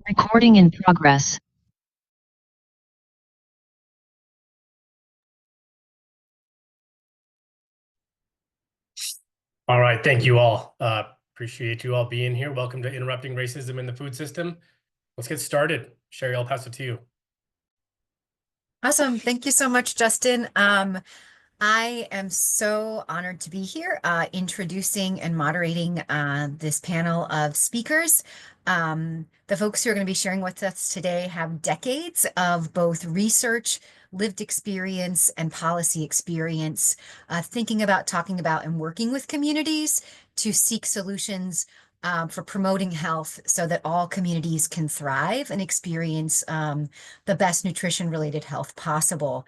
Recording in progress. All right, thank you all. Appreciate you all being here. Welcome to Interrupting Racism in the Food System. Let's get started. Sherry, I'll pass it to you. Awesome. Thank you so much, Justin. I am so honored to be here, introducing and moderating this panel of speakers. The folks who are going to be sharing with us today have decades of both research, lived experience, and policy experience, thinking about, talking about, and working with communities to seek solutions for promoting health so that all communities can thrive and experience the best nutrition-related health possible.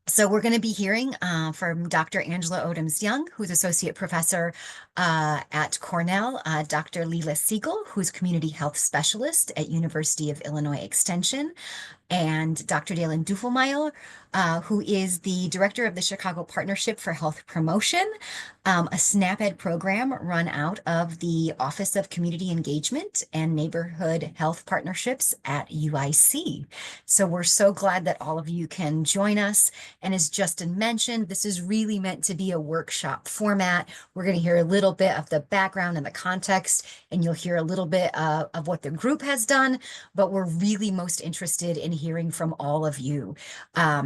So we're going to be hearing from Dr. Angela Odoms-Young, who's Associate Professor at Cornell, Dr. Leela Siegel, who's Community Health Specialist at University of Illinois Extension, and Dr. Dalen Dufelmeyer, who is the director of the Chicago Partnership for Health Promotion, a SNAP-Ed program run out of the Office of Community Engagement and Neighborhood Health Partnerships at UIC. So we're so glad that all of you can join us. And as Justin mentioned, this is really meant to be a workshop format. We're going to hear a little bit of the background and the context, and you'll hear a little bit of what the group has done, but we're really most interested in hearing from all of you.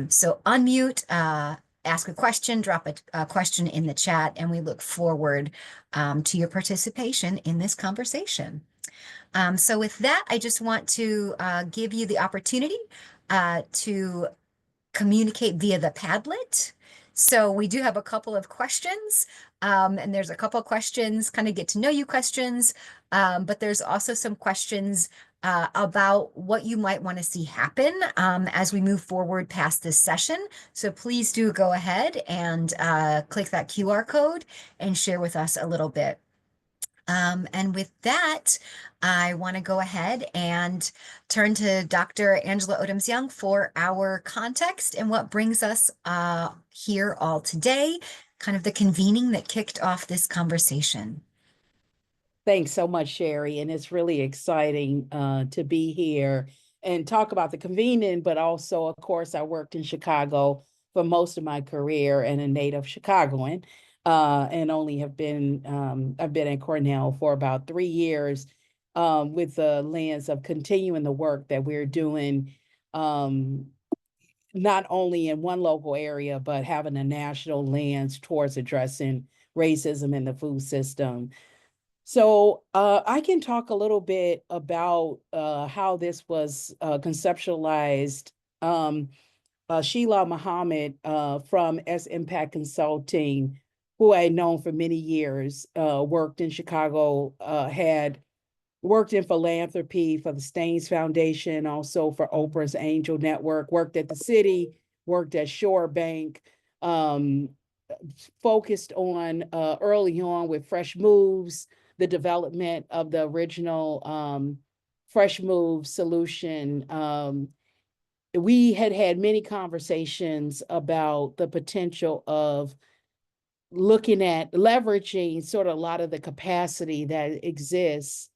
So unmute, ask a question, drop a question in the chat, and we look forward to your participation in this conversation. So with that, I just want to give you the opportunity to communicate via the Padlet. So we do have a couple of questions, and there's a couple of questions, kind of get to know you questions, but there's also some questions about what you might want to see happen as we move forward past this session. So please do go ahead and click that QR code and share with us a little bit. And with that, I want to go ahead and turn to Dr. Angela Odoms-Young for our context and what brings us here all today, kind of the convening that kicked off this conversation. Thanks so much, Sherry. And it's really exciting to be here and talk about the convening, but also, of course, I worked in Chicago for most of my career and a native Chicagoan, and only have been, I've been at Cornell for about 3 years with the lens of continuing the work that we're doing, not only in one local area, but having a national lens towards addressing racism in the food system. So I can talk a little bit about how this was conceptualized. Sheila Muhammad from S Impact Consulting, who I had known for many years, worked in Chicago, had worked in philanthropy for the Staines Foundation, also for Oprah's Angel Network, worked at the city, worked at Shore Bank, focused on early on with Fresh Moves, the development of the original Fresh Move solution. We had had many conversations about the potential of looking at leveraging sort of a lot of the capacity that exists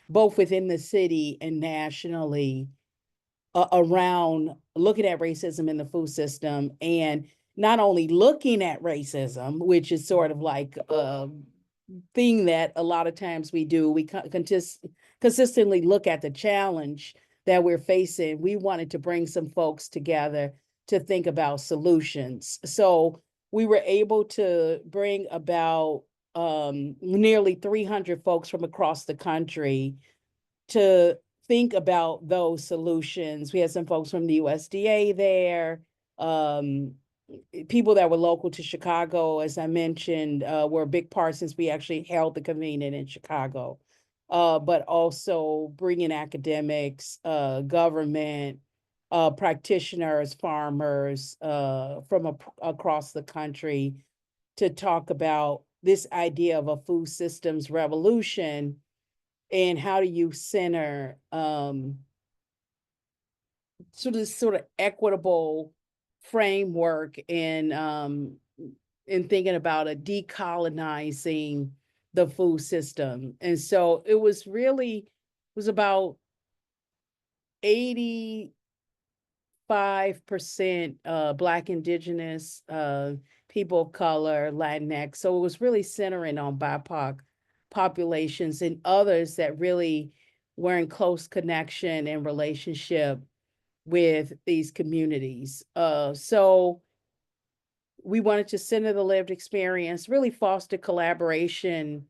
both within the city and nationally around looking at racism in the food system, and not only looking at racism, which is sort of like a thing that a lot of times we do, we consistently look at the challenge that we're facing. We wanted to bring some folks together to think about solutions. So we were able to bring about nearly 300 folks from across the country to think about those solutions. We had some folks from the USDA there, people that were local to Chicago, as I mentioned, were a big part since we actually held the convening in Chicago, but also bringing academics, government, practitioners, farmers from across the country to talk about this idea of a food systems revolution and how do you center sort of equitable framework in thinking about a decolonizing the food system. And so it was about 85% Black, Indigenous, people of color, Latinx. So it was really centering on BIPOC populations and others that really were in close connection and relationship with these communities. So we wanted to center the lived experience, really foster collaboration,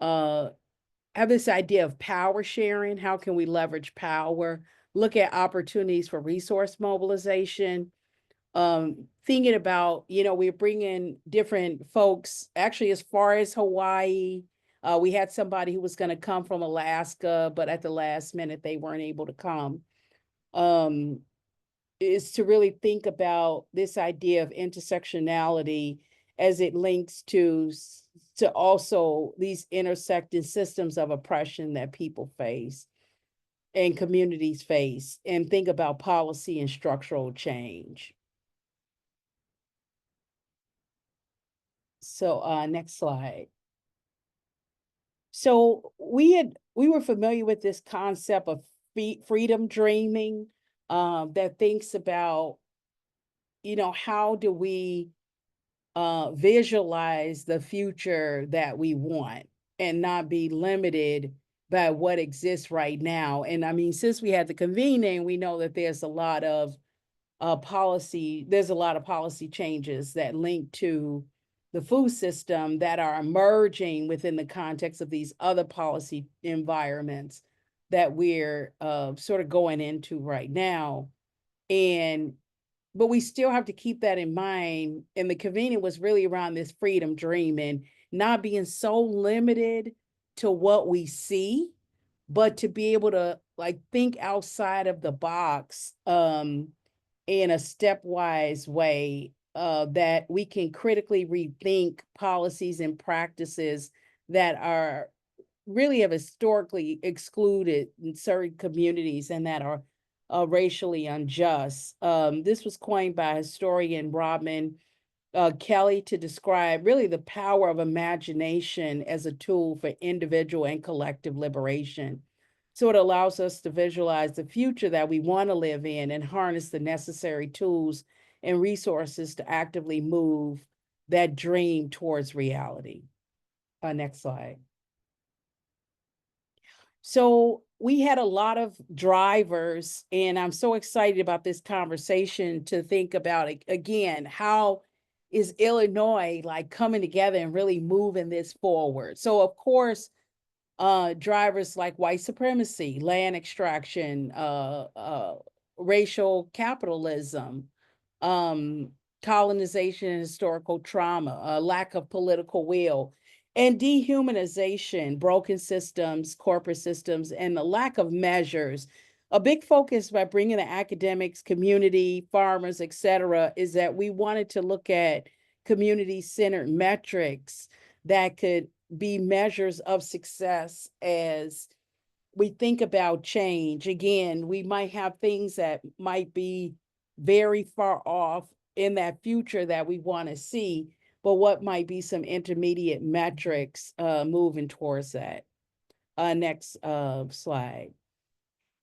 have this idea of power sharing. How can we leverage power? Look at opportunities for resource mobilization. Thinking about, we're bringing different folks, actually as far as Hawaii. We had somebody who was going to come from Alaska, but at the last minute, they weren't able to come. Is to really think about this idea of intersectionality as it links to also these intersecting systems of oppression that people face and communities face, and think about policy and structural change. So next slide. So we were familiar with this concept of freedom dreaming, that thinks about, how do we visualize the future that we want and not be limited by what exists right now. And I mean, since we had the convening, we know that there's a lot of policy changes that link to the food system that are emerging within the context of these other policy environments that we're sort of going into right now. But we still have to keep that in mind. And the convening was really around this freedom dream and not being so limited to what we see, but to be able to think outside of the box in a stepwise way, that we can critically rethink policies and practices that are really have historically excluded in certain communities and that are racially unjust. This was coined by historian Rodman Kelly to describe really the power of imagination as a tool for individual and collective liberation. So it allows us to visualize the future that we want to live in and harness the necessary tools and resources to actively move that dream towards reality. Next slide. So we had a lot of drivers, and I'm so excited about this conversation to think about, again, how is Illinois coming together and really moving this forward? So of course, drivers like white supremacy, land extraction, racial capitalism, colonization and historical trauma, lack of political will, and dehumanization, broken systems, corporate systems, and the lack of measures. A big focus by bringing the academics, community, farmers, et cetera, is that we wanted to look at community-centered metrics that could be measures of success as we think about change. Again, we might have things that might be very far off in that future that we want to see, but what might be some intermediate metrics moving towards that. Next slide.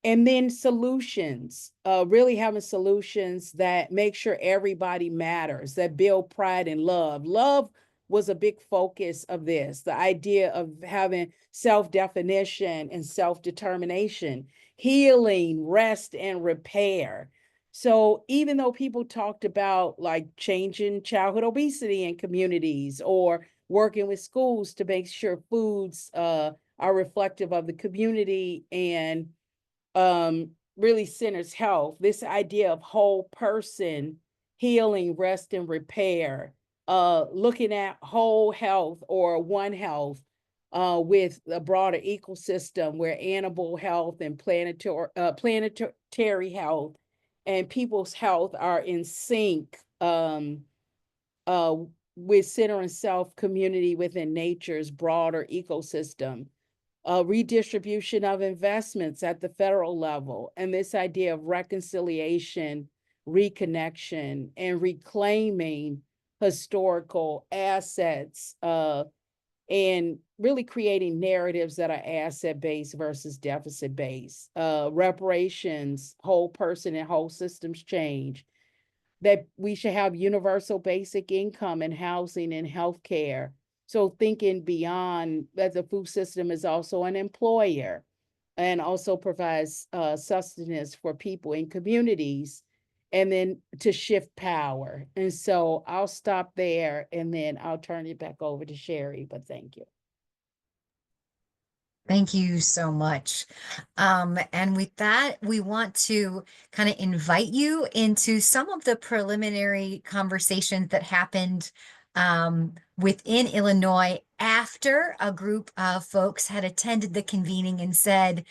And then solutions, really having solutions that make sure everybody matters, that build pride and love. Love was a big focus of this, the idea of having self-definition and self-determination, healing, rest, and repair. So even though people talked about changing childhood obesity in communities or working with schools to make sure foods are reflective of the community and really centers health, this idea of whole person, healing, rest, and repair, looking at whole health or one health with a broader ecosystem where animal health and planetary health and people's health are in sync with centering self community within nature's broader ecosystem. Redistribution of investments at the federal level, and this idea of reconciliation, reconnection, and reclaiming historical assets and really creating narratives that are asset-based versus deficit-based. Reparations, whole person and whole systems change, that we should have universal basic income and housing and healthcare. So thinking beyond that, the food system is also an employer and also provides sustenance for people in communities, and then to shift power. And so I'll stop there and then I'll turn it back over to Sherry, but thank you. Thank you so much. And with that, we want to kind of invite you into some of the preliminary conversations that happened within Illinois after a group of folks had attended the convening and said,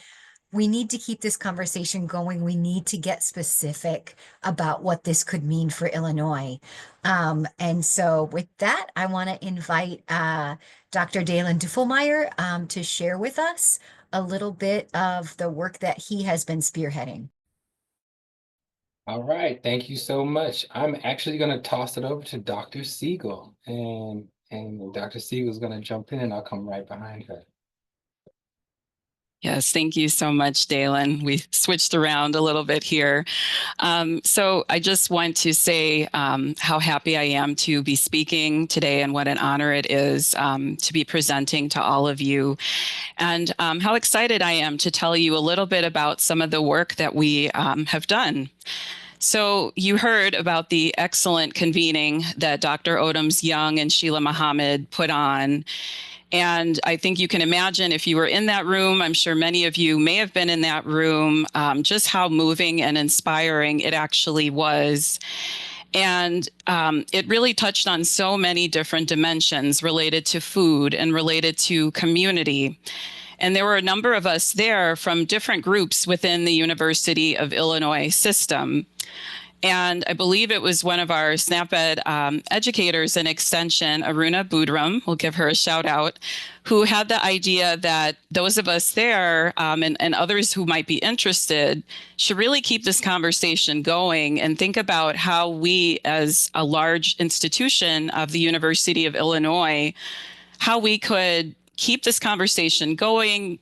we need to keep this conversation going. We need to get specific about what this could mean for Illinois. And so with that, I want to invite Dr. Dalen Duffelmeyer to share with us a little bit of the work that he has been spearheading. All right, thank you so much. I'm actually going to toss it over to Dr. Siegel, and Dr. Siegel is going to jump in, and I'll come right behind her. Yes, thank you so much, Dalen. We switched around a little bit here. So I just want to say how happy I am to be speaking today and what an honor it is to be presenting to all of you, and how excited I am to tell you a little bit about some of the work that we have done. So you heard about the excellent convening that Dr. Odums Young and Sheila Muhammad put on. And I think you can imagine if you were in that room, I'm sure many of you may have been in that room, just how moving and inspiring it actually was. And it really touched on so many different dimensions related to food and related to community. And there were a number of us there from different groups within the University of Illinois system. And I believe it was one of our SNAP-Ed educators in Extension, Aruna Budram, we'll give her a shout out, who had the idea that those of us there and others who might be interested should really keep this conversation going and think about how we, as a large institution of the University of Illinois, how we could keep this conversation going,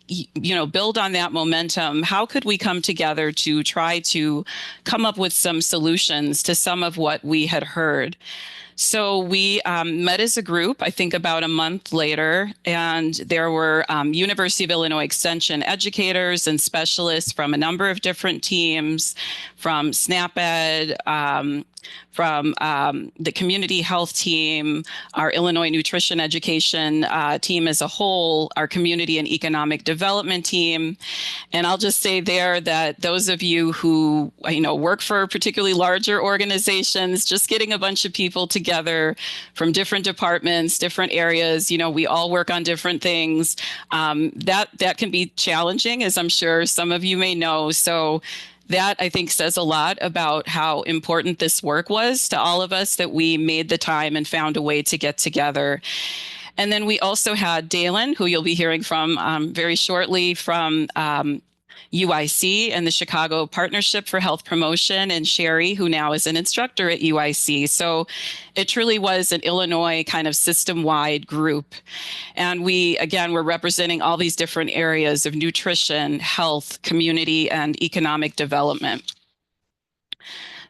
build on that momentum. How could we come together to try to come up with some solutions to some of what we had heard? So we met as a group, I think about a month later, and there were University of Illinois Extension educators and specialists from a number of different teams, from SNAP-Ed, from the community health team, our Illinois nutrition education team as a whole, our community and economic development team. And I'll just say there that those of you who work for particularly larger organizations, just getting a bunch of people together from different departments, different areas, we all work on different things. That can be challenging, as I'm sure some of you may know. So that, I think, says a lot about how important this work was to all of us, that we made the time and found a way to get together. And then we also had Dalen, who you'll be hearing from very shortly, from UIC and the Chicago Partnership for Health Promotion, and Sherry, who now is an instructor at UIC. So it truly was an Illinois kind of system-wide group. And we, again, were representing all these different areas of nutrition, health, community, and economic development.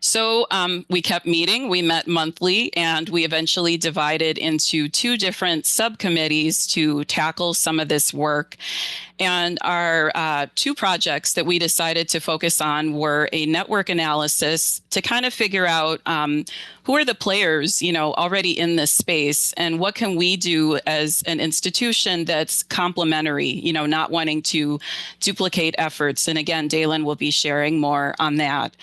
So we kept meeting, we met monthly, and we eventually divided into two different subcommittees to tackle some of this work. And our two projects that we decided to focus on were a network analysis to kind of figure out who are the players, already in this space, and what can we do as an institution that's complementary, not wanting to duplicate efforts. And again, Dalen will be sharing more on that.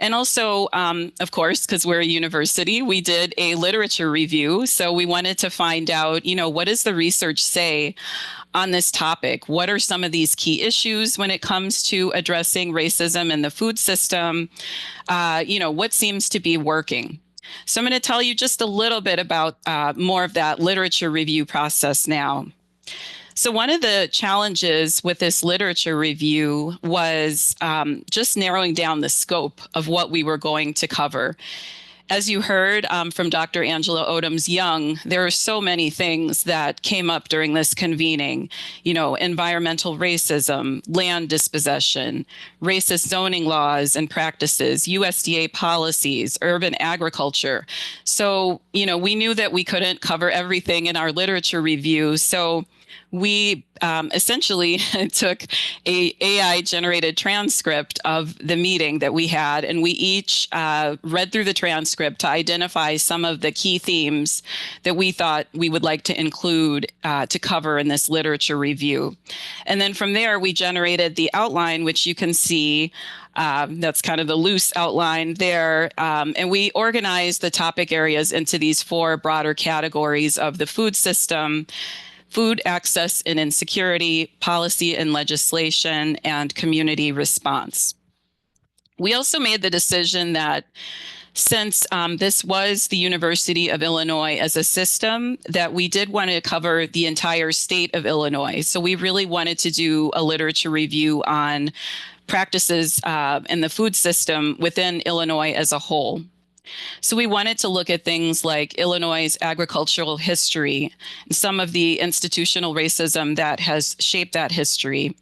And also, of course, because we're a university, we did a literature review. So we wanted to find out, what does the research say on this topic? What are some of these key issues when it comes to addressing racism in the food system? What seems to be working? So I'm going to tell you just a little bit about more of that literature review process now. So one of the challenges with this literature review was just narrowing down the scope of what we were going to cover. as you heard from Dr. Angela Odoms-Young, there are so many things that came up during this convening. You know, environmental racism, land dispossession, racist zoning laws and practices, USDA policies, urban agriculture. So, you know, we knew that we couldn't cover everything in our literature review. So we essentially took a AI generated transcript of the meeting that we had, and we each read through the transcript to identify some of the key themes that we thought we would like to include to cover in this literature review. And then from there, we generated the outline, which you can see. That's kind of the loose outline there. And we organized the topic areas into these 4 broader categories of the food system: food access and insecurity, policy and legislation, and community response. We also made the decision that since this was the University of Illinois as a system, that we did want to cover the entire state of Illinois. So we really wanted to do a literature review on practices in the food system within Illinois as a whole. So we wanted to look at things like Illinois' agricultural history, and some of the institutional racism that has shaped that history.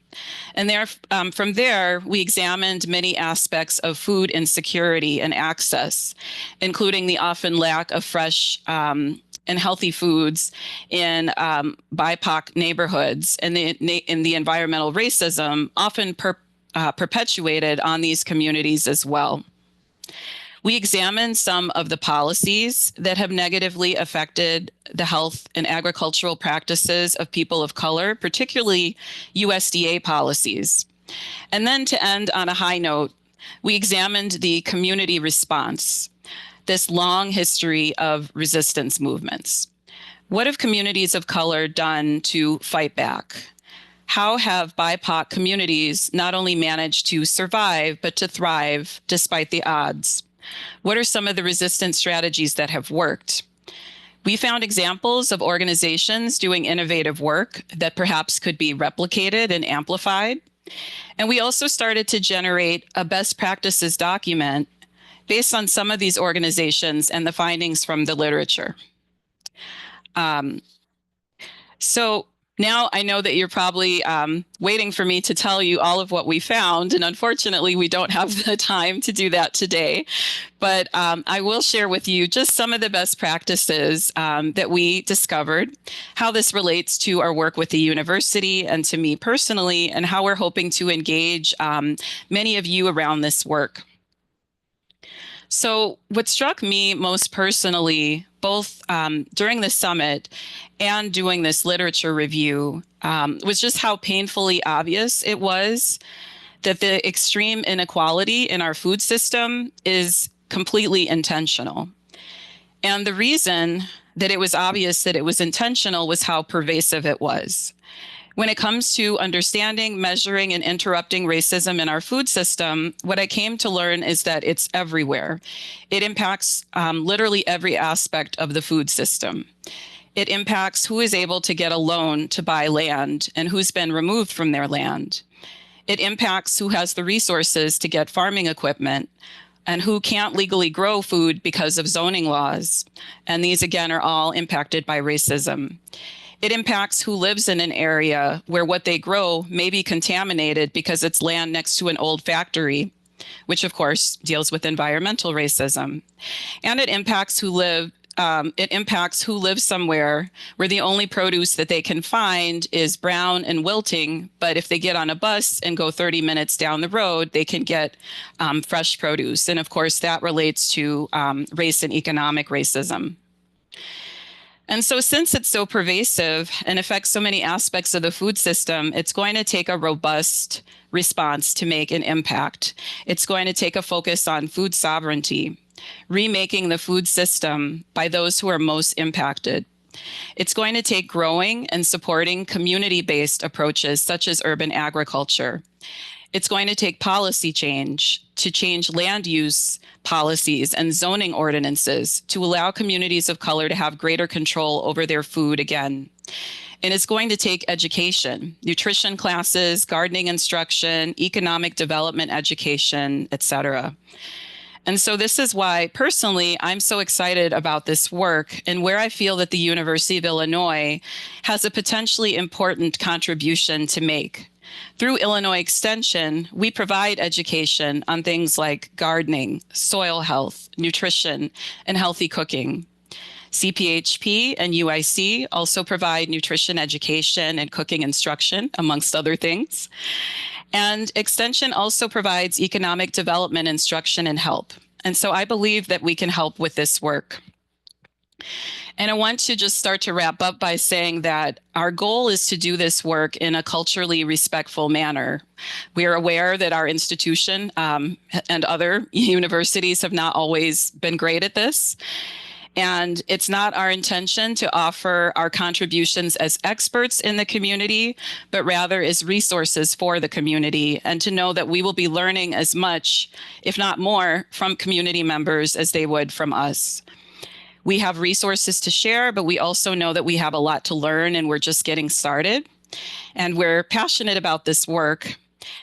And there, from there, we examined many aspects of food insecurity and access, including the often lack of fresh and healthy foods in BIPOC neighborhoods, and the environmental racism often perpetuated on these communities as well. We examined some of the policies that have negatively affected the health and agricultural practices of people of color, particularly USDA policies. And then to end on a high note, we examined the community response, this long history of resistance movements. What have communities of color done to fight back? How have BIPOC communities not only managed to survive, but to thrive despite the odds? What are some of the resistance strategies that have worked? We found examples of organizations doing innovative work that perhaps could be replicated and amplified. And we also started to generate a best practices document based on some of these organizations and the findings from the literature. So now I know that you're probably waiting for me to tell you all of what we found, and unfortunately we don't have the time to do that today. But I will share with you just some of the best practices that we discovered, how this relates to our work with the university and to me personally, and how we're hoping to engage many of you around this work. So what struck me most personally, both during the summit and doing this literature review, was just how painfully obvious it was that the extreme inequality in our food system is completely intentional. And the reason that it was obvious that it was intentional was how pervasive it was. When it comes to understanding, measuring, and interrupting racism in our food system, what I came to learn is that it's everywhere. It impacts literally every aspect of the food system. It impacts who is able to get a loan to buy land and who's been removed from their land. It impacts who has the resources to get farming equipment and who can't legally grow food because of zoning laws. And these, again, are all impacted by racism. It impacts who lives in an area where what they grow may be contaminated because it's land next to an old factory, which of course deals with environmental racism. And it impacts who live somewhere where the only produce that they can find is brown and wilting, but if they get on a bus and go 30 minutes down the road, they can get fresh produce. And of course, that relates to race and economic racism. And so since it's so pervasive and affects so many aspects of the food system, it's going to take a robust response to make an impact. It's going to take a focus on food sovereignty, remaking the food system by those who are most impacted. It's going to take growing and supporting community-based approaches such as urban agriculture. It's going to take policy change to change land use policies and zoning ordinances to allow communities of color to have greater control over their food again. And it's going to take education, nutrition classes, gardening instruction, economic development education, etc. And so this is why personally I'm so excited about this work and where I feel that the University of Illinois has a potentially important contribution to make. Through Illinois Extension, we provide education on things like gardening, soil health, nutrition, and healthy cooking. CPHP and UIC also provide nutrition education and cooking instruction, amongst other things. And Extension also provides economic development instruction and help. And so I believe that we can help with this work. And I want to just start to wrap up by saying that our goal is to do this work in a culturally respectful manner. We are aware that our institution and other universities have not always been great at this. And it's not our intention to offer our contributions as experts in the community, but rather as resources for the community, and to know that we will be learning as much, if not more, from community members as they would from us. We have resources to share, but we also know that we have a lot to learn and we're just getting started. And we're passionate about this work.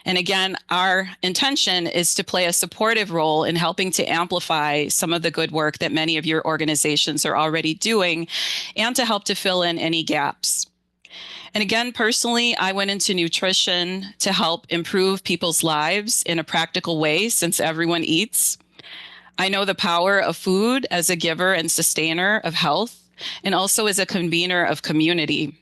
And again, our intention is to play a supportive role in helping to amplify some of the good work that many of your organizations are already doing and to help to fill in any gaps. And again, personally, I went into nutrition to help improve people's lives in a practical way since everyone eats. I know the power of food as a giver and sustainer of health and also as a convener of community.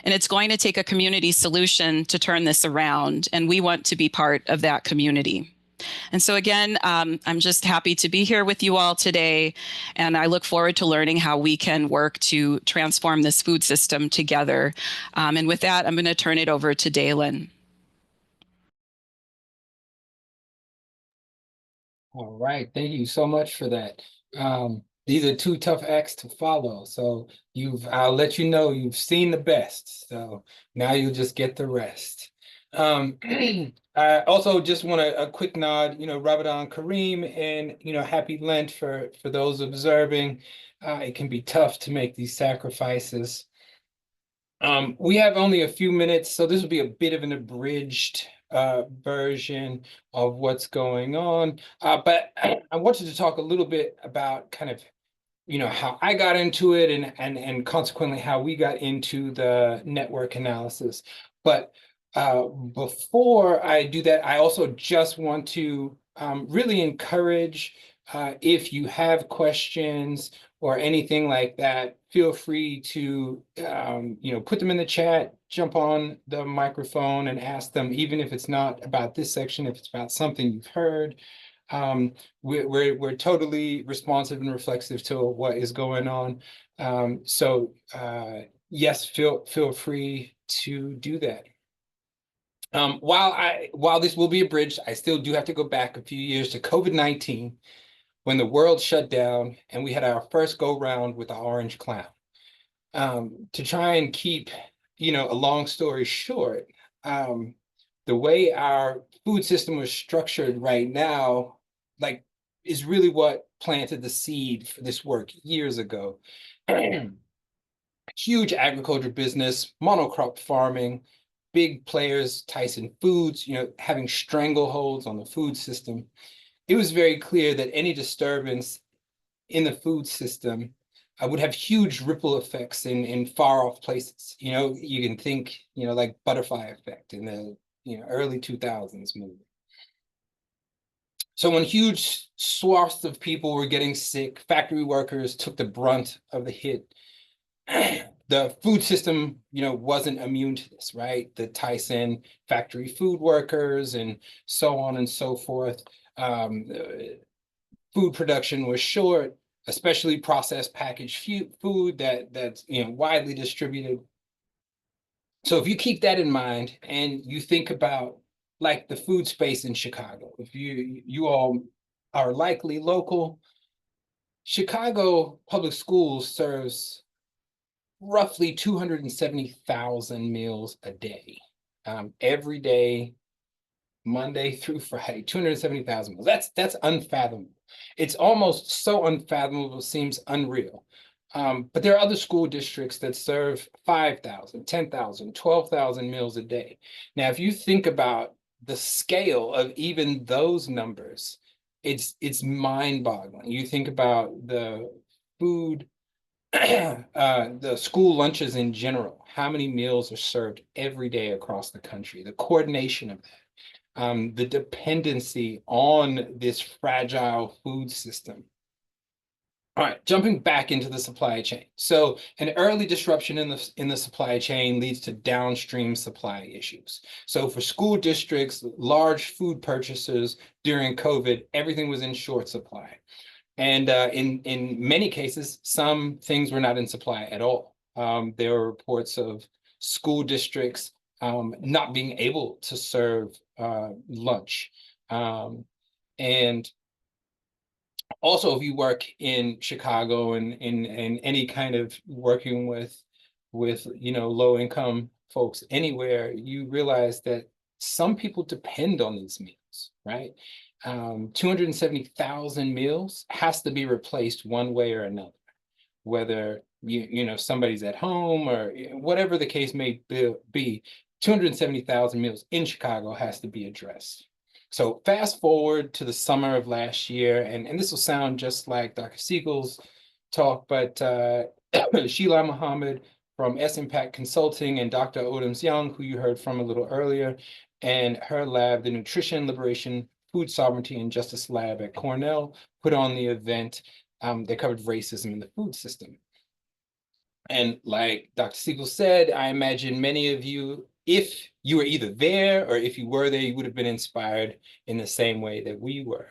And it's going to take a community solution to turn this around, and we want to be part of that community. And so again, I'm just happy to be here with you all today, and I look forward to learning how we can work to transform this food system together. And with that, I'm going to turn it over to Dalen. All right, thank you so much for that. These are two tough acts to follow. So I'll let you know you've seen the best. So now you'll just get the rest. I also just want a quick nod, Ramadan Kareem, and Happy Lent for those observing. It can be tough to make these sacrifices. We have only a few minutes, so this will be a bit of an abridged version of what's going on. But I wanted to talk a little bit about kind of, how I got into it and consequently how we got into the network analysis. But before I do that, I also just want to really encourage, if you have questions or anything like that, feel free to put them in the chat, jump on the microphone and ask them, even if it's not about this section, if it's about something you've heard. We're totally responsive and reflexive to what is going on. So yes, feel free to do that. While this will be abridged, I still do have to go back a few years to COVID-19, when the world shut down and we had our first go round with the orange clown. To try and keep, a long story short, the way our food system was structured right now, is really what planted the seed for this work years ago. Huge agriculture business, monocrop farming, big players, Tyson Foods, having strangleholds on the food system. It was very clear that any disturbance in the food system would have huge ripple effects in far off places. You can think, like butterfly effect in the early 2000s movie. So when huge swaths of people were getting sick, factory workers took the brunt of the hit. The food system, wasn't immune to this, right? The Tyson factory food workers and so on and so forth. Food production was short, especially processed packaged food that's widely distributed. So if you keep that in mind and you think about like the food space in Chicago, if you all are likely local, Chicago Public Schools serves roughly 270,000 meals a day, every day, Monday through Friday, 270,000 meals. That's unfathomable. It's almost so unfathomable, it seems unreal. But there are other school districts that serve 5,000, 10,000, 12,000 meals a day. Now, if you think about the scale of even those numbers, it's mind-boggling. You think about the food, the school lunches in general, how many meals are served every day across the country, the coordination of that, the dependency on this fragile food system. All right, jumping back into the supply chain. So an early disruption in the supply chain leads to downstream supply issues. So for school districts, large food purchasers during COVID, everything was in short supply. And in many cases, some things were not in supply at all. There were reports of school districts not being able to serve lunch. And also, if you work in Chicago and in any kind of working with low income folks anywhere, you realize that some people depend on these meals, right? 270,000 meals has to be replaced one way or another, whether somebody's at home or whatever the case may be. 270,000 meals in Chicago has to be addressed. So fast forward to the summer of last year, and this will sound just like Dr. Siegel's talk, but Sheila Muhammad from S-Impact Consulting and Dr. Odoms Young, who you heard from a little earlier, and her lab, the Nutrition, Liberation, Food Sovereignty, and Justice Lab at Cornell, put on the event that covered racism in the food system. And like Dr. Siegel said, I imagine many of you, if you were either there or if you were there, you would have been inspired in the same way that we were.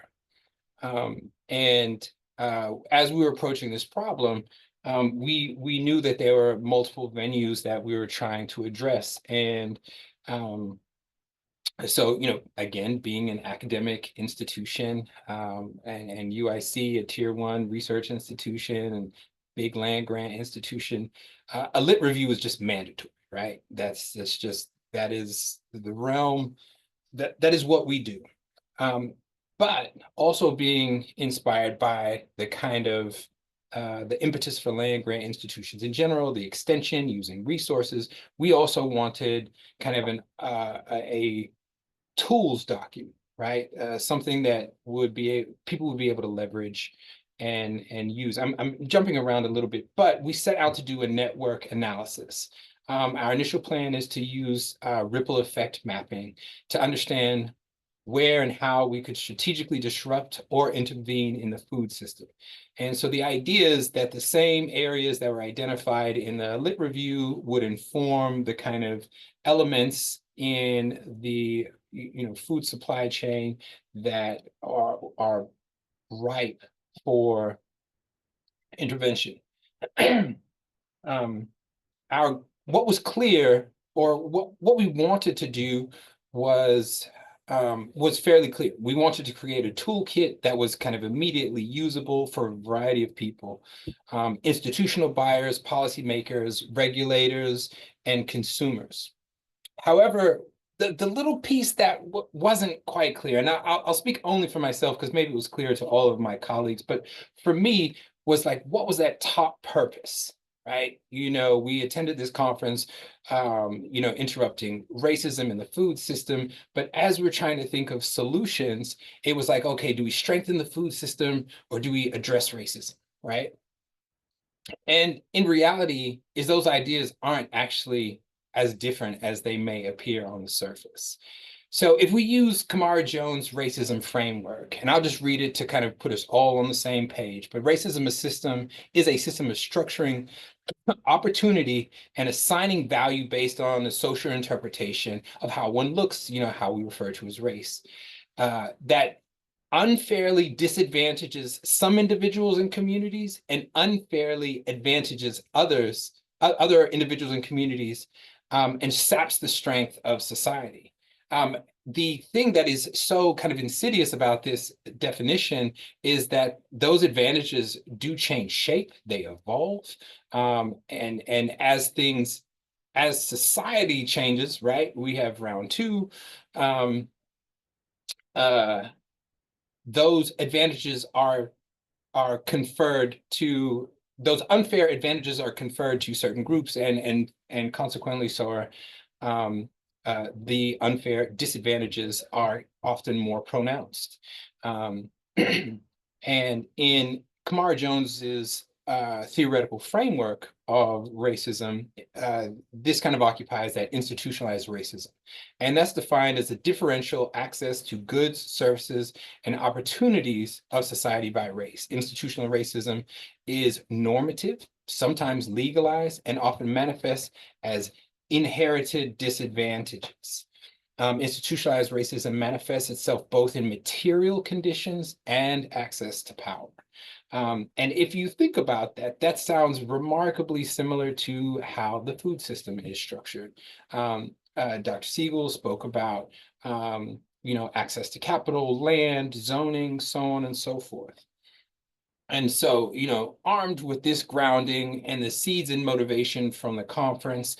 As we were approaching this problem, we knew that there were multiple venues that we were trying to address. And so, again, being an academic institution and UIC, a tier 1 research institution and big land grant institution, a lit review is just mandatory, right? That is the realm, that is what we do. But also being inspired by the kind of the impetus for land grant institutions in general, the extension, using resources, we also wanted kind of a tools document, right? Something that people would be able to leverage and use. I'm jumping around a little bit, but we set out to do a network analysis. Our initial plan is to use ripple effect mapping to understand where and how we could strategically disrupt or intervene in the food system. And so the idea is that the same areas that were identified in the lit review would inform the kind of elements in the food supply chain that are ripe for intervention. What was clear, or what we wanted to do was fairly clear. We wanted to create a toolkit that was kind of immediately usable for a variety of people, institutional buyers, policymakers, regulators, and consumers. However, the little piece that wasn't quite clear, and I'll speak only for myself because maybe it was clear to all of my colleagues, but for me was like, what was that top purpose, right? We attended this conference, interrupting racism in the food system, but as we're trying to think of solutions, it was like, okay, do we strengthen the food system or do we address racism, right? And in reality, those ideas aren't actually as different as they may appear on the surface. So if we use Kamara Jones' racism framework, and I'll just read it to kind of put us all on the same page, but racism is a system of structuring opportunity and assigning value based on the social interpretation of how one looks, how we refer to as race, that unfairly disadvantages some individuals and communities and unfairly advantages other individuals and communities, and saps the strength of society. The thing that is so kind of insidious about this definition is that those advantages do change shape, they evolve, and as society changes, right? We have round 2. Those advantages are conferred to those unfair advantages are conferred to certain groups, and consequently, so are the unfair disadvantages are often more pronounced. And in Kamara Jones's theoretical framework of racism, this kind of occupies that institutionalized racism. And that's defined as the differential access to goods, services, and opportunities of society by race. Institutional racism is normative, sometimes legalized, and often manifests as inherited disadvantages. Institutionalized racism manifests itself both in material conditions and access to power. And if you think about that, that sounds remarkably similar to how the food system is structured. Dr. Siegel spoke about, access to capital, land, zoning, so on and so forth. And so, armed with this grounding and the seeds and motivation from the conference,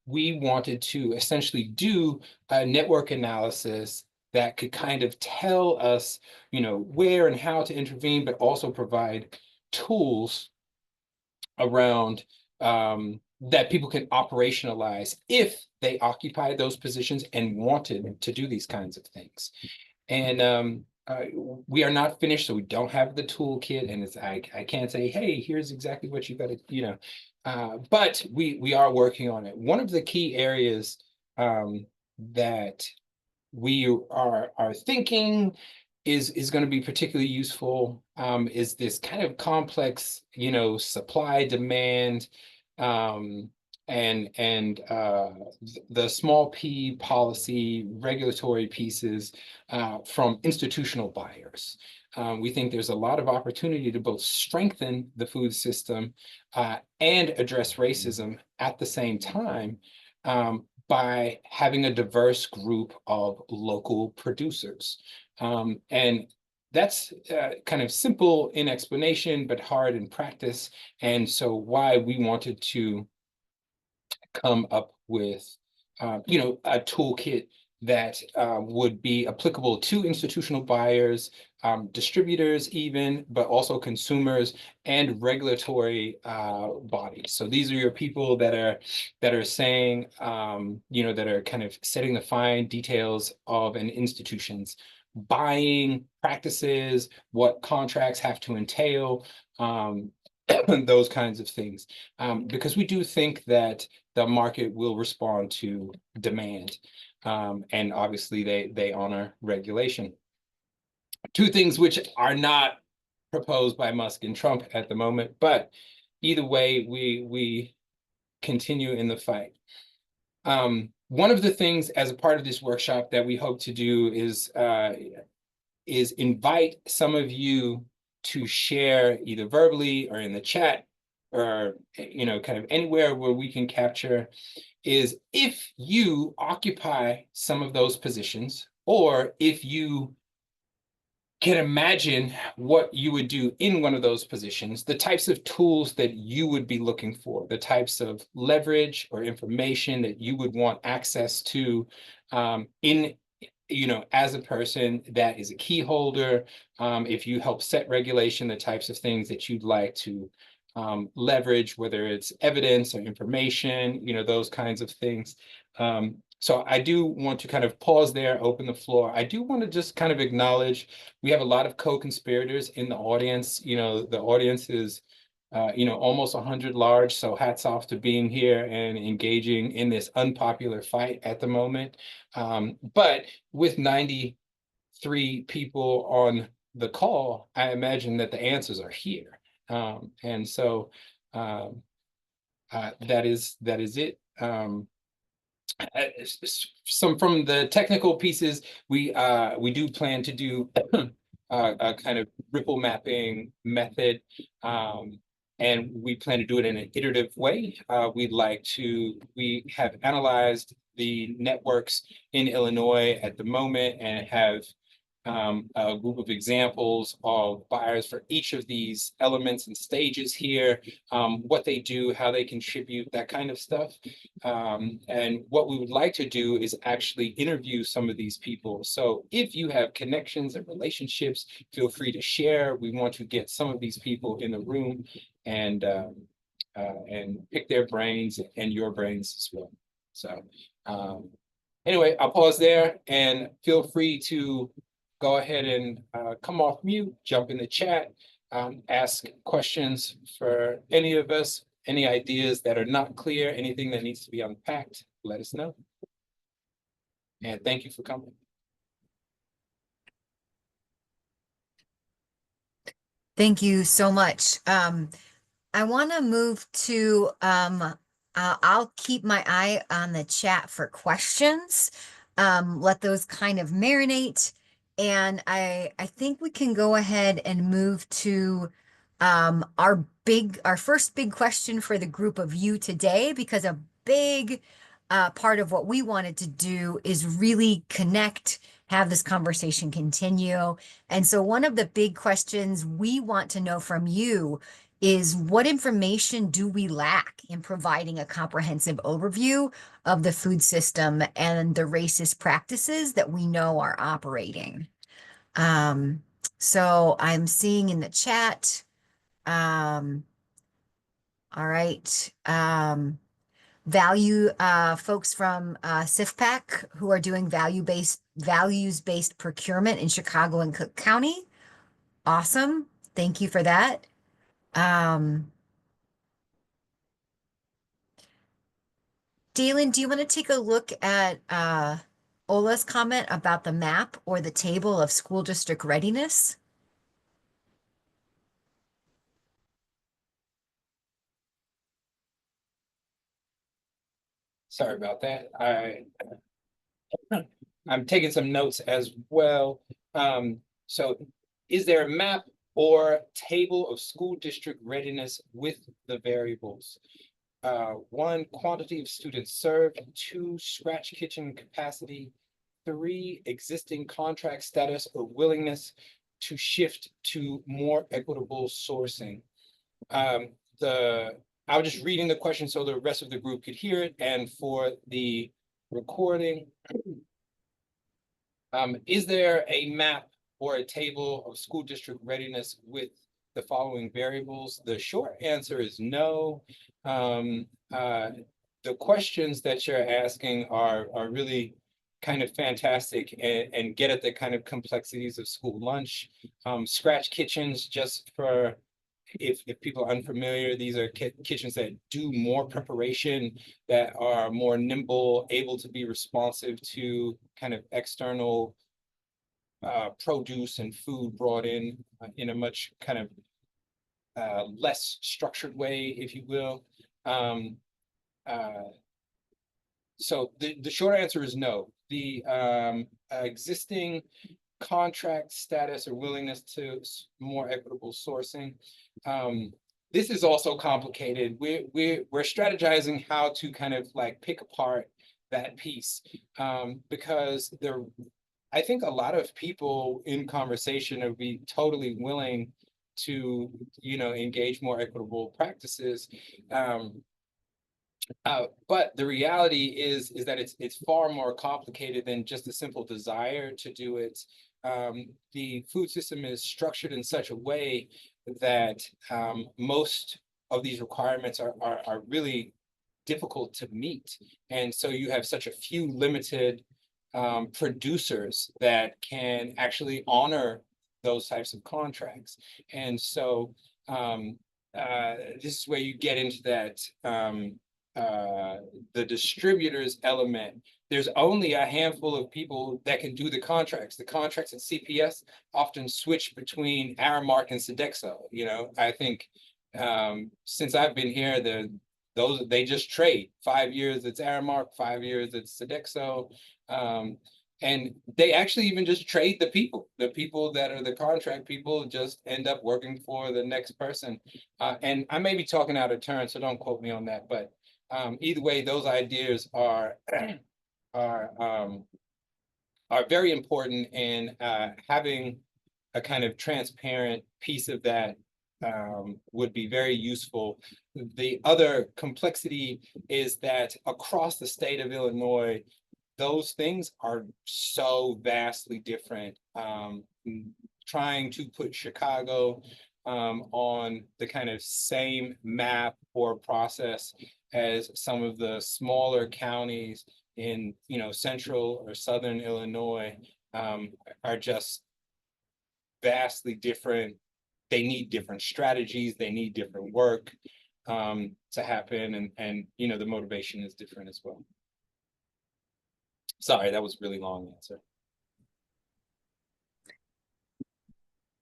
we wanted to essentially do a network analysis that could kind of tell us, where and how to intervene, but also provide tools around that people can operationalize if they occupy those positions and wanted to do these kinds of things. And we are not finished, so we don't have the toolkit, and I can't say, hey, here's exactly what you got to, but we are working on it. One of the key areas that we are thinking is going to be particularly useful is this kind of complex, supply demand and the small p policy regulatory pieces from institutional buyers. We think there's a lot of opportunity to both strengthen the food system and address racism at the same time by having a diverse group of local producers. And that's kind of simple in explanation, but hard in practice. And so why we wanted to come up with, a toolkit that would be applicable to institutional buyers, distributors even, but also consumers and regulatory bodies. So these are your people that are saying, that are kind of setting the fine details of an institution's buying practices, what contracts have to entail, those kinds of things. Because we do think that the market will respond to demand. And obviously they honor regulation. Two things which are not proposed by Musk and Trump at the moment, but either way, we continue in the fight. One of the things as a part of this workshop that we hope to do is invite some of you to share either verbally or in the chat or, kind of anywhere where we can capture is if you occupy some of those positions, or if you can imagine what you would do in one of those positions, the types of tools that you would be looking for, the types of leverage or information that you would want access to as a person that is a key holder, if you help set regulation, the types of things that you'd like to leverage, whether it's evidence or information, those kinds of things. So I do want to kind of pause there, open the floor. I do want to just kind of acknowledge we have a lot of co-conspirators in the audience. The audience is, almost 100 large. So hats off to being here and engaging in this unpopular fight at the moment. But with 93 people on the call, I imagine that the answers are here. And so that is it. Some from the technical pieces, we do plan to do a kind of ripple mapping method, and we plan to do it in an iterative way. We have analyzed the networks in Illinois at the moment and have a group of examples of buyers for each of these elements and stages here, what they do, how they contribute, that kind of stuff. And what we would like to do is actually interview some of these people. So if you have connections and relationships, feel free to share. We want to get some of these people in the room and pick their brains and your brains as well. So anyway, I'll pause there and feel free to go ahead and come off mute, jump in the chat, ask questions for any of us, any ideas that are not clear, anything that needs to be unpacked, let us know. And thank you for coming. Thank you so much. I want to move to, I'll keep my eye on the chat for questions. Let those kind of marinate. And I think we can go ahead and move to our first big question for the group of you today, because a big part of what we wanted to do is really connect, have this conversation continue. And so one of the big questions we want to know from you is, what information do we lack in providing a comprehensive overview of the food system and the racist practices that we know are operating? So I'm seeing in the chat, all right, folks from CIFPAC who are doing values-based procurement in Chicago and Cook County. Awesome. Thank you for that. Dalen, do you want to take a look at Ola's comment about the map or the table of school district readiness? Sorry about that. I'm taking some notes as well. So is there a map or table of school district readiness with the variables? 1, quantity of students served, 2, scratch kitchen capacity, 3, existing contract status or willingness to shift to more equitable sourcing. I was just reading the question so the rest of the group could hear it, and for the recording, is there a map or a table of school district readiness with the following variables? The short answer is no. The questions that you're asking are really kind of fantastic and get at the kind of complexities of school lunch. Scratch kitchens, just for if people are unfamiliar, these are kitchens that do more preparation, that are more nimble, able to be responsive to kind of external produce and food brought in a much kind of less structured way, if you will. So the short answer is no. The existing contract status or willingness to more equitable sourcing. This is also complicated. We're strategizing how to kind of like pick apart that piece, because I think a lot of people in conversation would be totally willing to, engage more equitable practices. But the reality is that it's far more complicated than just a simple desire to do it. The food system is structured in such a way that most of these requirements are really difficult to meet. And so you have such a few limited producers that can actually honor those types of contracts. And so this is where you get into that the distributors element. There's only a handful of people that can do the contracts. The contracts at CPS often switch between Aramark and Sodexo. I think since I've been here, they just trade. 5 years it's Aramark, 5 years it's Sodexo. And they actually even just trade the people. The people that are the contract people just end up working for the next person. And I may be talking out of turn, so don't quote me on that. But either way, those ideas are very important, and having a kind of transparent piece of that would be very useful. The other complexity is that across the state of Illinois, those things are so vastly different. Trying to put Chicago on the kind of same map or process as some of the smaller counties in central or southern Illinois are just vastly different. They need different strategies, they need different work to happen, and you know, the motivation is different as well. Sorry, that was a really long answer.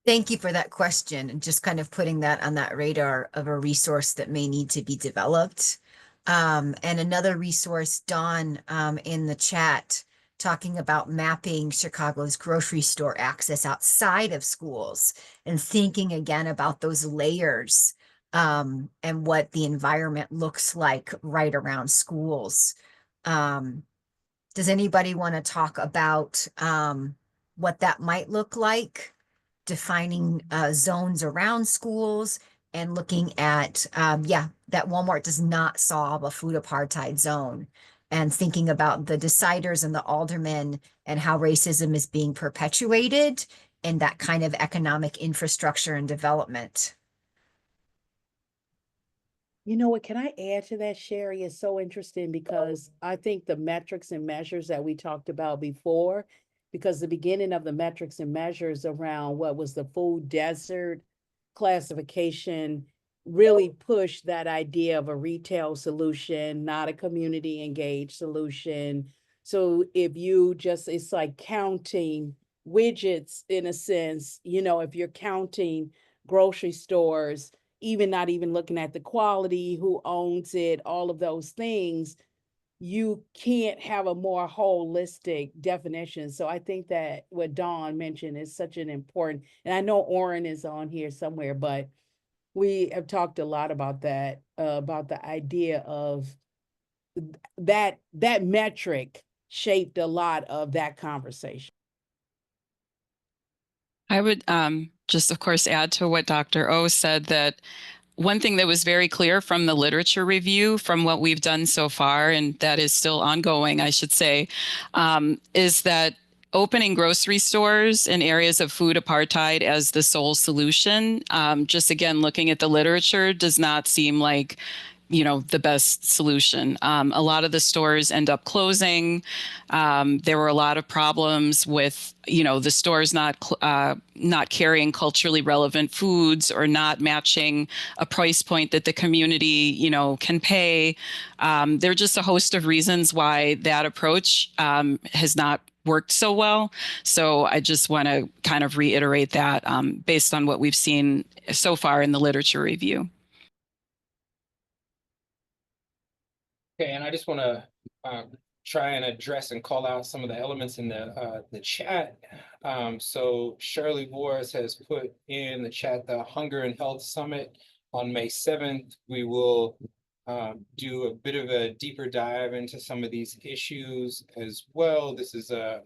Thank you for that question, and just kind of putting that on that radar of a resource that may need to be developed. And another resource, Dawn, in the chat, talking about mapping Chicago's grocery store access outside of schools and thinking again about those layers and what the environment looks like right around schools. Does anybody want to talk about what that might look like? Defining zones around schools and looking at, that Walmart does not solve a food apartheid zone, and thinking about the deciders and the aldermen and how racism is being perpetuated in that kind of economic infrastructure and development. You know what, can I add to that, Sherry? It's so interesting because I think the metrics and measures that we talked about before, because the beginning of the metrics and measures around what was the food desert classification really pushed that idea of a retail solution, not a community engaged solution. So if you just, it's like counting widgets in a sense, you know, if you're counting grocery stores, even not even looking at the quality, who owns it, all of those things, you can't have a more holistic definition. So I think that what Dawn mentioned is such an important, and I know Oren is on here somewhere, but we have talked a lot about that, about the idea of that metric shaped a lot of that conversation. I would just, of course, add to what Dr. O said that one thing that was very clear from the literature review, from what we've done so far, and that is still ongoing, I should say, is that opening grocery stores in areas of food apartheid as the sole solution, just again, looking at the literature, does not seem like, you know, the best solution. A lot of the stores end up closing. There were a lot of problems with, you know, the stores not carrying culturally relevant foods or not matching a price point that the community, you know, can pay. There are just a host of reasons why that approach has not worked so well. So I just want to kind of reiterate that based on what we've seen so far in the literature review. Okay, and I just want to try and address and call out some of the elements in the chat. So Shirley Boris has put in the chat the Hunger and Health Summit on May 7th. We will do a bit of a deeper dive into some of these issues as well. This is a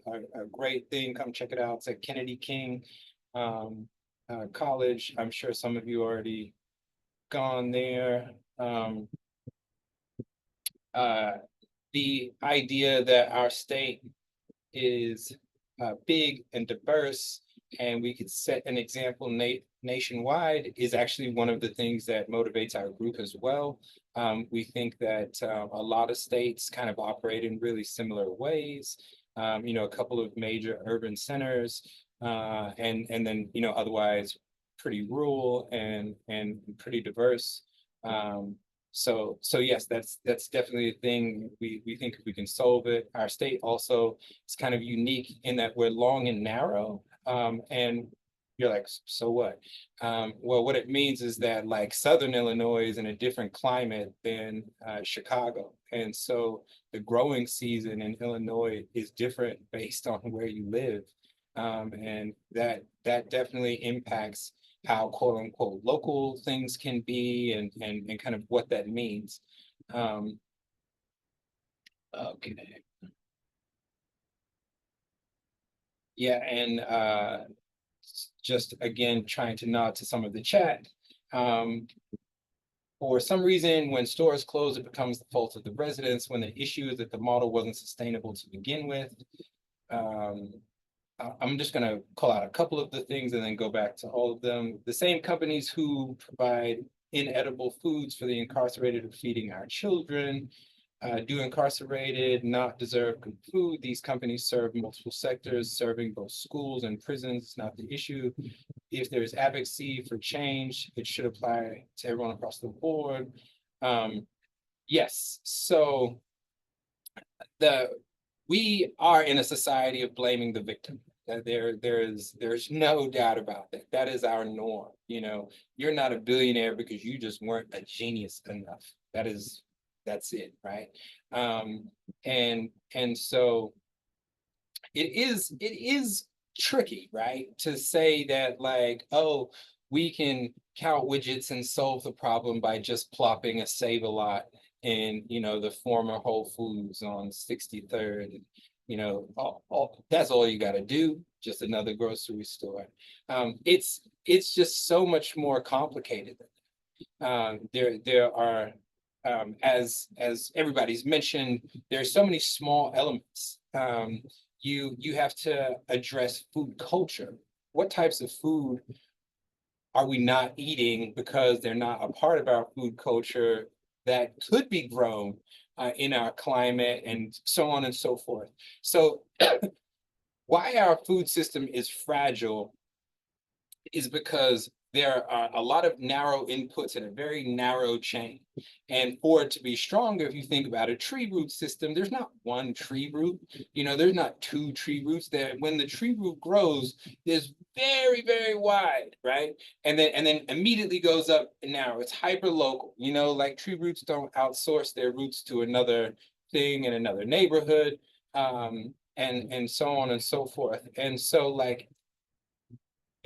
great thing. Come check it out. It's at Kennedy King College. I'm sure some of you already gone there. The idea that our state is big and diverse and we could set an example nationwide is actually one of the things that motivates our group as well. We think that a lot of states kind of operate in really similar ways. You know, a couple of major urban centers and then, you know, otherwise pretty rural and pretty diverse. So yes, that's definitely a thing. We think if we can solve it. Our state also is kind of unique in that we're long and narrow. And you're like, so what? Well, what it means is that like Southern Illinois is in a different climate than Chicago. And so the growing season in Illinois is different based on where you live. And that definitely impacts how quote unquote local things can be and kind of what that means. Okay. Yeah, and just again, trying to nod to some of the chat. For some reason, when stores close, it becomes the fault of the residents when the issue is that the model wasn't sustainable to begin with. I'm just going to call out a couple of the things and then go back to all of them. The same companies who provide inedible foods for the incarcerated are feeding our children. Do incarcerated not deserve good food? These companies serve multiple sectors, serving both schools and prisons. It's not the issue. If there's advocacy for change, it should apply to everyone across the board. Yes, so we are in a society of blaming the victim. There's no doubt about that. That is our norm. You know, you're not a billionaire because you just weren't a genius enough. That's it, right? And so it is tricky, right? To say that like, oh, we can count widgets and solve the problem by just plopping a Save-A-Lot in, you know, the former Whole Foods on 63rd. And, you know, that's all you got to do, just another grocery store. It's just so much more complicated than that. There are, as everybody's mentioned, there's so many small elements. You have to address food culture. What types of food are we not eating because they're not a part of our food culture that could be grown in our climate, and so on and so forth. So why our food system is fragile is because there are a lot of narrow inputs in a very narrow chain. And for it to be stronger, if you think about a tree root system, there's not one tree root, you know, there's not two tree roots there. When the tree root grows, it's very, very wide, right? And then immediately goes up and narrow. It's hyper local, you know, like tree roots don't outsource their roots to another thing in another neighborhood, and so on and so forth. And so like,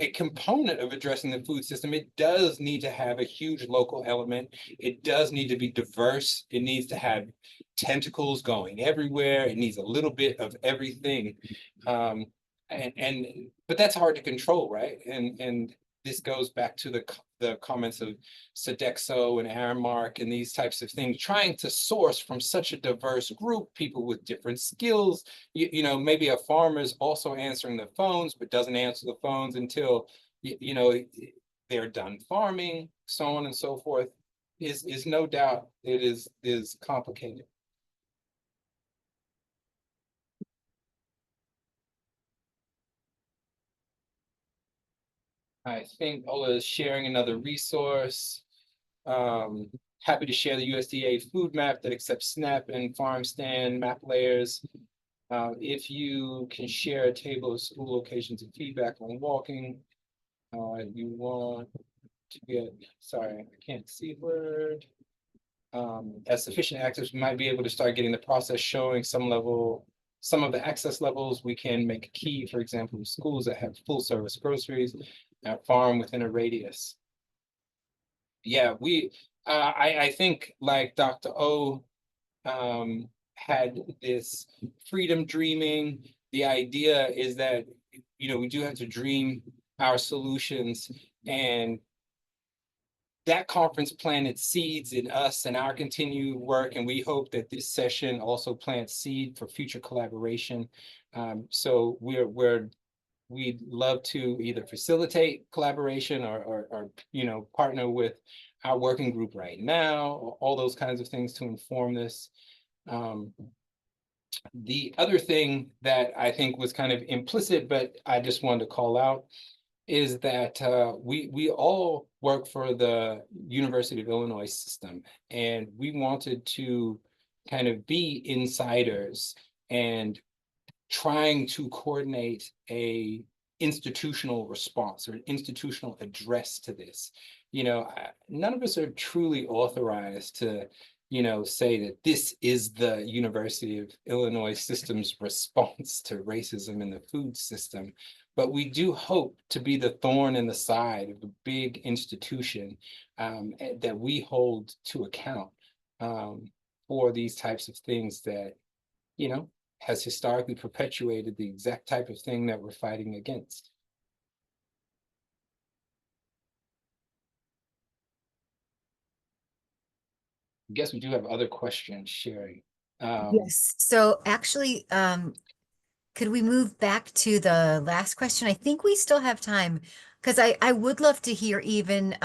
a component of addressing the food system, it does need to have a huge local element. It does need to be diverse. It needs to have tentacles going everywhere. It needs a little bit of everything. But that's hard to control, right? And this goes back to the comments of Sodexo and Aramark and these types of things, trying to source from such a diverse group, people with different skills. You know, maybe a farmer is also answering the phones, but doesn't answer the phones until, you know, they're done farming, so on and so forth. Is no doubt it is complicated. I think Ola is sharing another resource. Happy to share the USDA food map that accepts SNAP and farm stand map layers. If you can share a table of school locations and feedback on walking, you want to get, sorry, I can't see word. As sufficient access, we might be able to start getting the process showing some of the access levels. We can make a key, for example, schools that have full service groceries, farm within a radius. Yeah, I think like Dr. O had this freedom dreaming. The idea is that, you know, we do have to dream our solutions, and that conference planted seeds in us and our continued work. And we hope that this session also plants seed for future collaboration. So we'd love to either facilitate collaboration or you know, partner with our working group right now, or all those kinds of things to inform this. The other thing that I think was kind of implicit, but I just wanted to call out, is that we all work for the University of Illinois system, and we wanted to kind of be insiders and trying to coordinate a institutional response or an institutional address to this. You know, none of us are truly authorized to, you know, say that this is the University of Illinois system's response to racism in the food system. But we do hope to be the thorn in the side of a big institution that we hold to account for these types of things that, you know, has historically perpetuated the exact type of thing that we're fighting against. I guess we do have other questions, Sherry. Yes, so actually, could we move back to the last question? I think we still have time, because I would love to hear even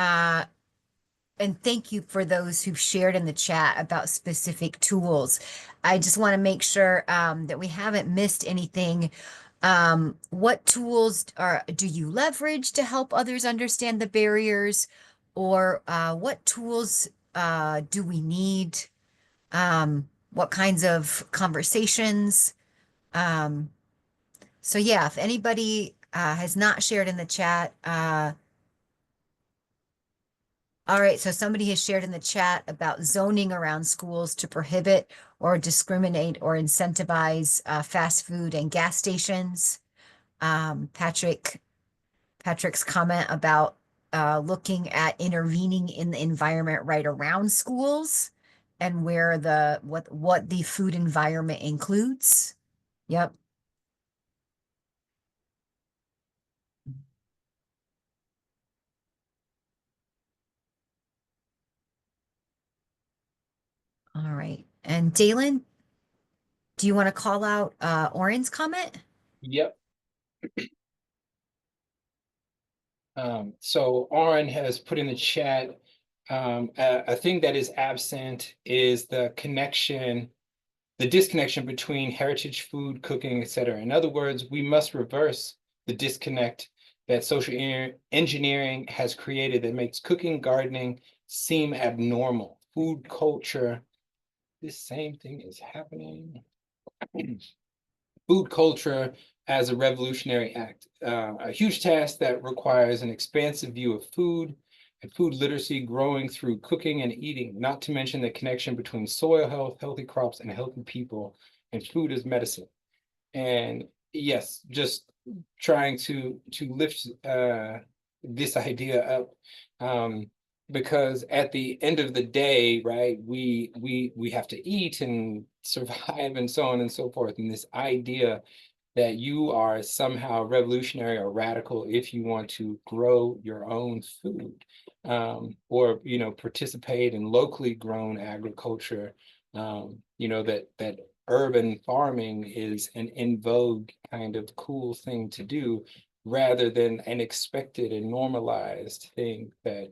and thank you for those who've shared in the chat about specific tools. I just want to make sure that we haven't missed anything. What tools do you leverage to help others understand the barriers, or what tools do we need? What kinds of conversations? So yeah, if anybody has not shared in the chat, all right, so somebody has shared in the chat about zoning around schools to prohibit or discriminate or incentivize fast food and gas stations. Patrick's comment about looking at intervening in the environment right around schools and where what the food environment includes. Yep. All right. And Dalen, do you want to call out Oren's comment? Yep. So Oren has put in the chat, a thing that is absent is the disconnection between heritage food, cooking, etc. In other words, we must reverse the disconnect that social engineering has created that makes cooking, gardening seem abnormal. Food culture, this same thing is happening. Food culture as a revolutionary act, a huge task that requires an expansive view of food and food literacy growing through cooking and eating, not to mention the connection between soil health, healthy crops, and healthy people, and food as medicine. And yes, just trying to lift this idea up, because at the end of the day, right, we have to eat and survive and so on and so forth. And this idea that you are somehow revolutionary or radical if you want to grow your own food, or participate in locally grown agriculture, that urban farming is an in vogue kind of cool thing to do rather than an expected and normalized thing that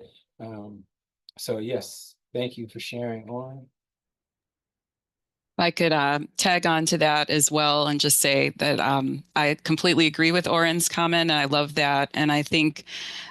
so yes, thank you for sharing, Oren. I could tag on to that as well and just say that I completely agree with Oren's comment, and I love that. And I think,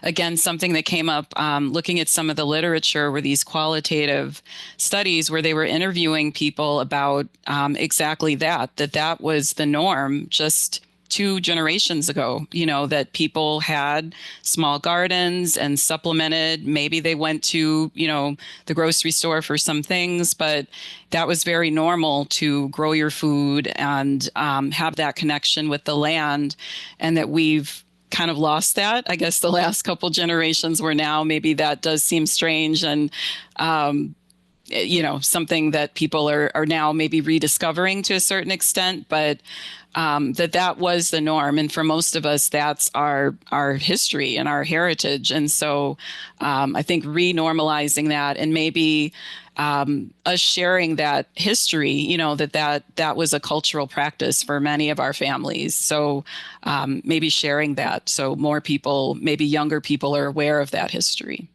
again, something that came up looking at some of the literature were these qualitative studies where they were interviewing people about exactly that was the norm just 2 generations ago, that people had small gardens and supplemented. Maybe they went to, the grocery store for some things, but that was very normal to grow your food and have that connection with the land, and that we've kind of lost that, I guess, the last couple generations, where now maybe that does seem strange and something that people are now maybe rediscovering to a certain extent, but that was the norm. And for most of us, that's our history and our heritage. And so I think renormalizing that and maybe us sharing that history, that was a cultural practice for many of our families. So maybe sharing that so more people, maybe younger people, are aware of that history.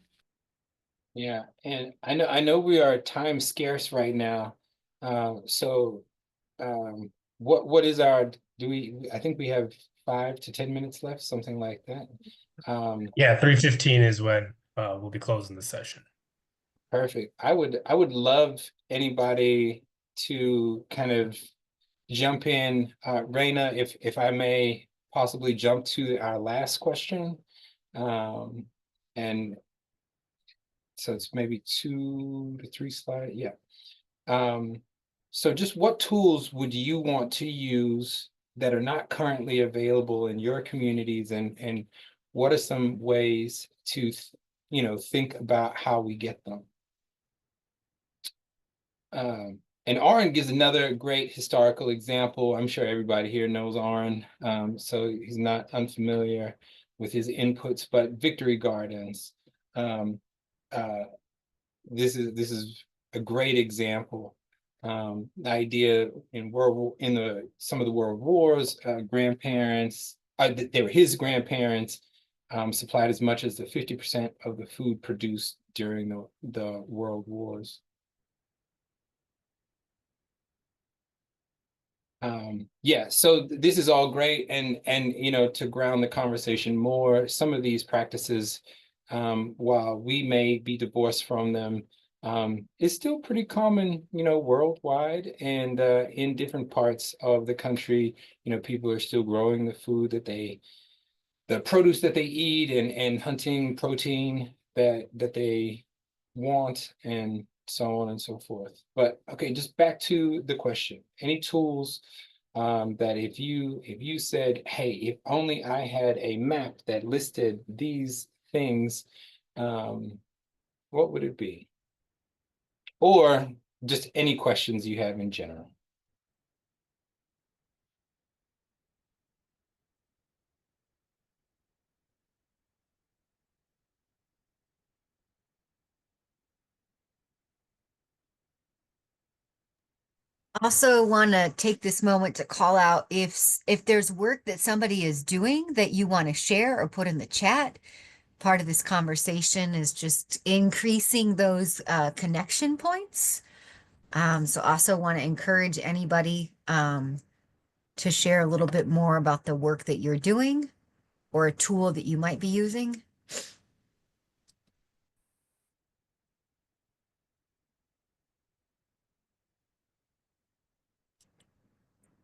Yeah, and I know we are time scarce right now. So what is our, I think we have 5 to 10 minutes left, something like that. Yeah, 3:15 is when we'll be closing the session. Perfect. I would love anybody to kind of jump in. Raina, if I may possibly jump to our last question. And so it's maybe 2 to 3 slides. Yeah. So just what tools would you want to use that are not currently available in your communities, and what are some ways to think about how we get them? And Oren gives another great historical example. I'm sure everybody here knows Oren, so he's not unfamiliar with his inputs, but Victory Gardens. This is a great example. The idea in some of the world wars, grandparents, they were his grandparents, supplied as much as the 50% of the food produced during the world wars. Yeah, so this is all great, and you know, to ground the conversation more, some of these practices, while we may be divorced from them, is still pretty common, you know, worldwide, and in different parts of the country, you know, people are still growing the food that the produce that they eat, and hunting protein that they want, and so on and so forth. But okay, just back to the question. Any tools that if you said, hey, if only I had a map that listed these things, what would it be? Or just any questions you have in general. Also want to take this moment to call out if there's work that somebody is doing that you want to share or put in the chat. Part of this conversation is just increasing those connection points. So also want to encourage anybody to share a little bit more about the work that you're doing or a tool that you might be using.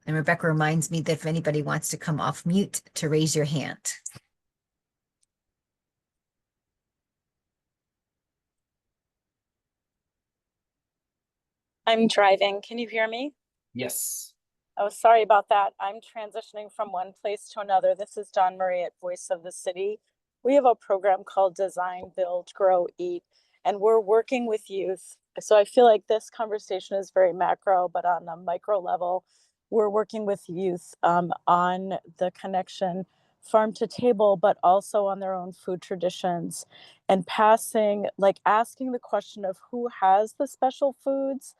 And Rebecca reminds me that if anybody wants to come off mute, to raise your hand. I'm driving. Can you hear me? Yes. Oh, sorry about that. I'm transitioning from one place to another. This is Dawn Marie at Voice of the City. We have a program called Design, Build, Grow, Eat, and we're working with youth. So I feel like this conversation is very macro, but on a micro level, we're working with youth on the connection farm to table, but also on their own food traditions, and asking the question of who has the special foods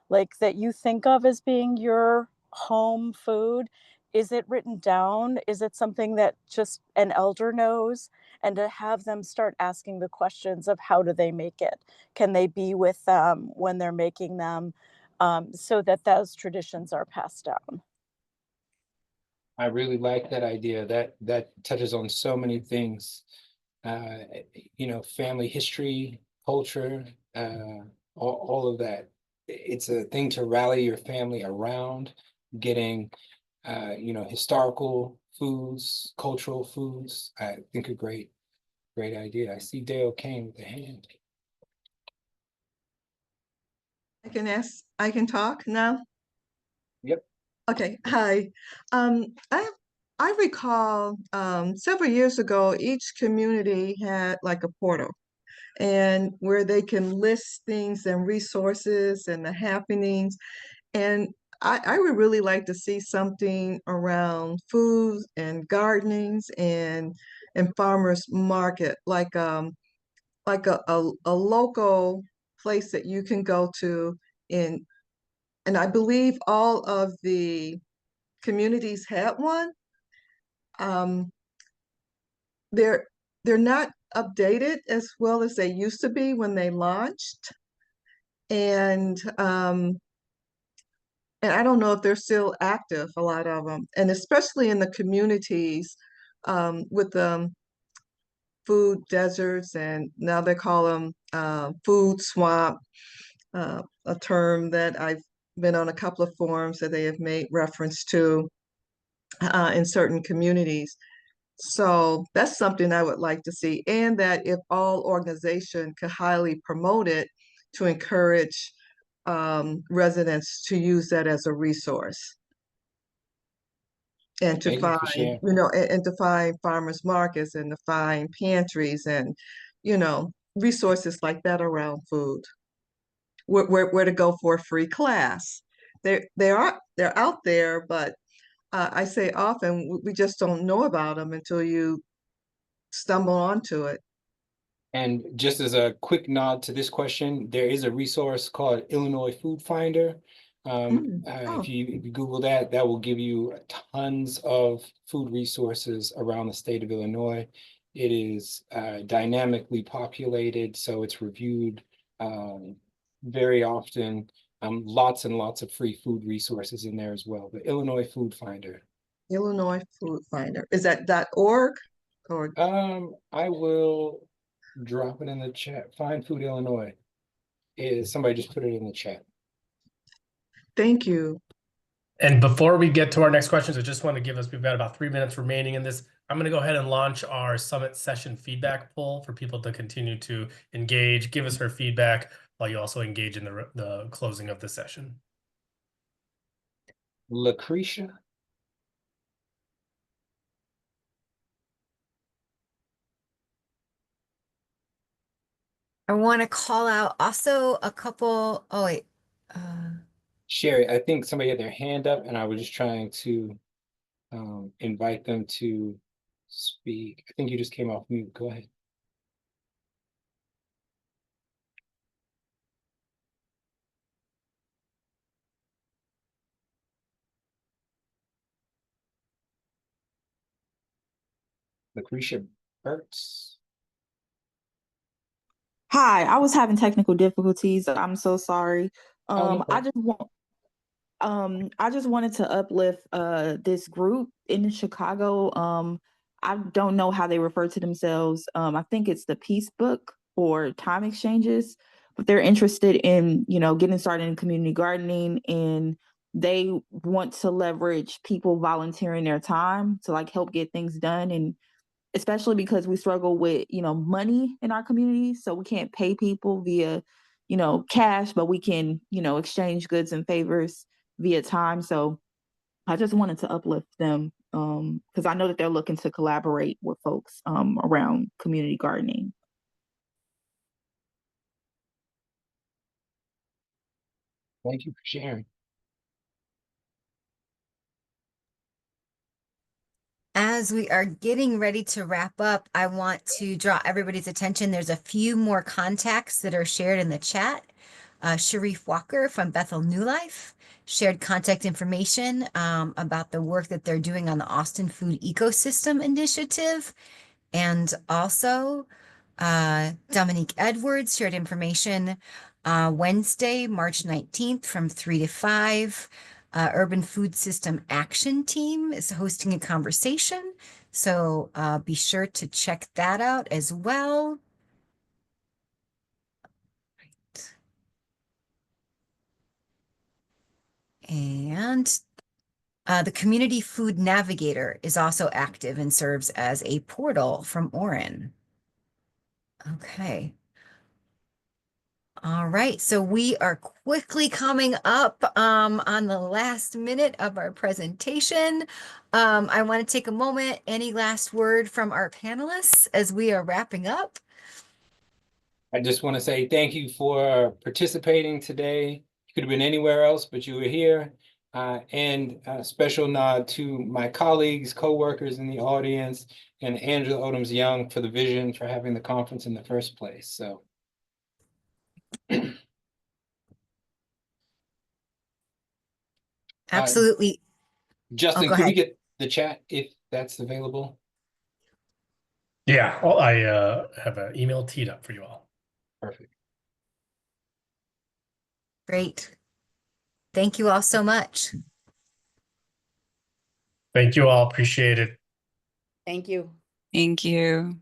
like that you think of as being your home food. Is it written down? Is it something that just an elder knows? And to have them start asking the questions of how do they make it? Can they be with them when they're making them, so that those traditions are passed down? I really like that idea. That touches on so many things. You know, family history, culture, all of that. It's a thing to rally your family around, getting you know, historical foods, cultural foods. I think a great idea. I see Dale Kane with a hand. I can talk now? Yep. Okay, hi. I recall several years ago, each community had like a portal and where they can list things and resources and the happenings. And I would really like to see something around food and gardenings and farmers market, like a local place that you can go to in, and I believe all of the communities had one. Um, they're they're not updated as well as they used to be when they launched, and I don't know if they're still active, a lot of them, and especially in the communities with the food deserts, and now they call them food swamp, a term that I've been on a couple of forums that they have made reference to in certain communities. So that's something I would like to see, and that if all organizations could highly promote it to encourage residents to use that as a resource. And to Thank you for find, sharing. you know, and to find farmers markets and to find pantries and, you know, resources like that around food. Where to go for a free class. They're out there, but I say often we just don't know about them until you stumble onto it. And just as a quick nod to this question, there is a resource called Illinois Food Finder. Oh, If you Google that will give you tons of food resources around the state of Illinois. It is dynamically populated, so it's reviewed very often. Lots and lots of free food resources in there as well. The Illinois Food Finder. Illinois Food Finder. Is that .org or? I will drop it in the chat. Find Food Illinois. Somebody just put it in the chat. Thank you. And before we get to our next questions, I just want to give us, we've got about 3 minutes remaining in this. I'm going to go ahead and launch our summit session feedback poll for people to continue to engage, give us her feedback while you also engage in the closing of the session. Lucretia. I want to call out also a couple, oh wait, Sherry, I think somebody had their hand up and I was just trying to invite them to speak. I think you just came off mute. Go ahead. Lucretia Burtz. Hi, I was having technical difficulties. I'm so sorry. Oh, no I just wanted to uplift this group in Chicago. I don't know how they refer to themselves. I think it's the Peace Book or Time Exchanges, but they're interested in, getting started in community gardening, and they want to leverage people volunteering their time to help get things done. And especially because we struggle with, money in our community. So we can't pay people via, cash, but we can, exchange goods and favors via time. So I just wanted to uplift them because I know that they're looking to collaborate with folks around community gardening. Thank you for sharing. as we are getting ready to wrap up, I want to draw everybody's attention. There's a few more contacts that are shared in the chat. Sharif Walker from Bethel New Life shared contact information about the work that they're doing on the Austin Food Ecosystem Initiative. And also Dominique Edwards shared information Wednesday, March 19th from 3 to 5. Urban Food System Action Team is hosting a conversation. So be sure to check that out as well. Right. And the Community Food Navigator is also active and serves as a portal from Oren. Okay. All right, so we are quickly coming up on the last minute of our presentation. I want to take a moment. Any last word from our panelists as we are wrapping up? I just want to say thank you for participating today. You could have been anywhere else, but you were here. And a special nod to my colleagues, co-workers in the audience, and Angela Odoms-Young for the vision for having the conference in the first place. So. Absolutely. Justin, go could we ahead. get the chat if that's available? Yeah, I have an email teed up for you all. Perfect. Great. Thank you all so much. Thank you all. Appreciate it. Thank you. Thank you.